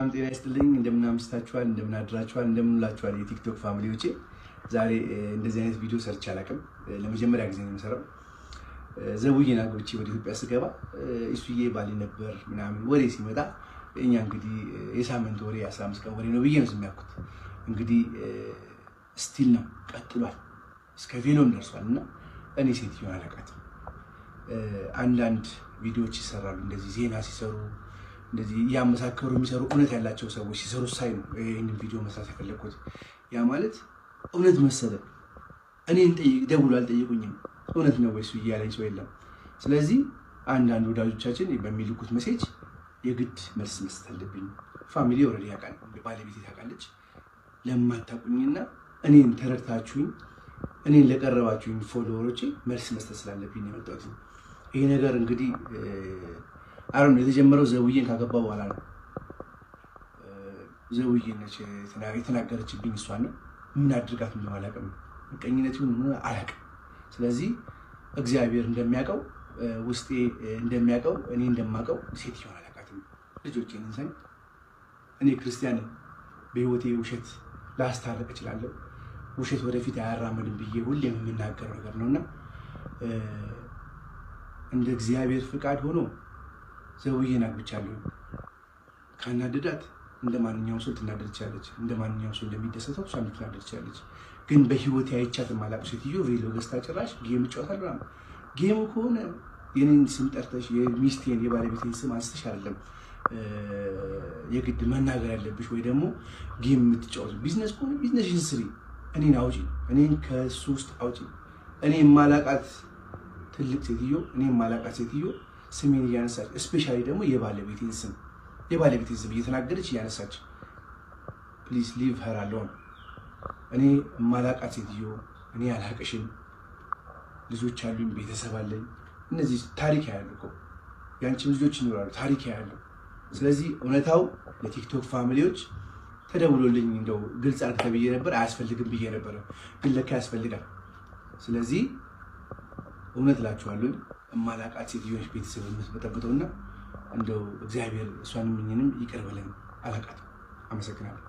ጤና ይስጥልኝ እንደምን አምስታችኋል እንደምን አድራችኋል እንደምን ውላችኋል የቲክቶክ ፋሚሊዎቼ ዛሬ እንደዚህ አይነት ቪዲዮ ሰርች አላውቅም ለመጀመሪያ ጊዜ ነው የምሰራው ዘውዬን አግብቼ ወደ ኢትዮጵያ ስገባ እሱዬ ባሊ ነበር ምናምን ወሬ ሲመጣ እኛ እንግዲህ የሳምንት ወሬ 15 ቀን ወሬ ነው ብዬ ነው የሚያውቁት እንግዲህ ስቲል ነው ቀጥሏል እስከ ቬሎም ደርሷልና እኔ ሴትዮን አላውቃትም አንዳንድ ቪዲዮዎች ይሰራሉ እንደዚህ ዜና ሲሰሩ እንደዚህ ያመሳከሩ የሚሰሩ እውነት ያላቸው ሰዎች ሲሰሩ ሳይ ነው ይሄንን ቪዲዮ መስራት የፈለኩት ያ ማለት እውነት መሰለ እኔን ደውሎ አልጠየቁኝም እውነት ነው ወይስ ይያለኝ ሰው የለም ስለዚህ አንዳንድ ወዳጆቻችን በሚልኩት ሜሴጅ የግድ መልስ መስጠት አለብኝ ፋሚሊ ኦሬዲ ያውቃል ባለቤቴ ታውቃለች ለማታውቁኝና እኔን ተረድታችሁኝ እኔን ለቀረባችሁኝ ፎሎወሮቼ መልስ መስጠት ስላለብኝ ነው የመጣሁት ይሄ ነገር እንግዲህ አሁን የተጀመረው ዘውዬን ካገባ በኋላ ነው ዘውዬ ነች የተናገረችብኝ እሷ ነው ምን አድርጋት ነው አላውቅም ቀኝነት ይሁን ምን አላውቅም ስለዚህ እግዚአብሔር እንደሚያውቀው ውስጤ እንደሚያውቀው እኔ እንደማውቀው ሴትዮን አላውቃትም ልጆቼን እንሰን እኔ ክርስቲያን በህይወቴ ውሸት ላስታረቅ እችላለሁ ውሸት ወደፊት አያራምድም ብዬ ሁሌም የምናገረው ነገር ነውና እንደ እግዚአብሔር ፍቃድ ሆኖ ዘውዬን አግብቻለሁ ካናደዳት እንደማንኛውም ሰው ትናደድቻለች እንደማንኛውም ሰው እንደሚደሰተው እሷ ትናደድቻለች ግን በህይወቴ አይቻት ማላቅ ሴትዮ ቬሎ ገዝታ ጭራሽ ጌም ጫወታለሁ ጌሙ ከሆነ የኔን ስም ጠርተሽ የሚስቴን የባለቤቴን ስም አንስተሽ አይደለም የግድ መናገር ያለብሽ ወይ ደግሞ ጌም የምትጫወቱ ቢዝነስ ከሆነ ቢዝነስሽን ስሪ እኔን አውጪ እኔን ከሱ ውስጥ አውጪ እኔ ማላቃት ትልቅ ሴትዮ እኔ ማላቃት ሴትዮ ስሜን ያነሳች ስፔሻሊ ደግሞ የባለቤቴን ስም እየተናገረች ያነሳች ፕሊዝ ሊቭ ሄር አሎን እኔ ማላቃት ሴትዮ እኔ አላቀሽም ልጆች አሉኝ ቤተሰብ አለኝ እነዚህ ታሪክ ያያሉኮ ያንቺ ልጆች ይኖራሉ ታሪክ ያያሉ ስለዚህ እውነታው ለቲክቶክ ፋሚሊዎች ተደውሎልኝ እንደው ግልጽ አድርገህ ብዬ ነበር አያስፈልግም ብዬ ነበር ግን ለካ ያስፈልጋል ስለዚህ እውነት ላችኋለሁ ማላቃት ሴትዮች ቤተሰብ የምትበጠብጠውና እንደው እግዚአብሔር እሷንም ምንንም ይቀር በለን አላቃት አመሰግናለሁ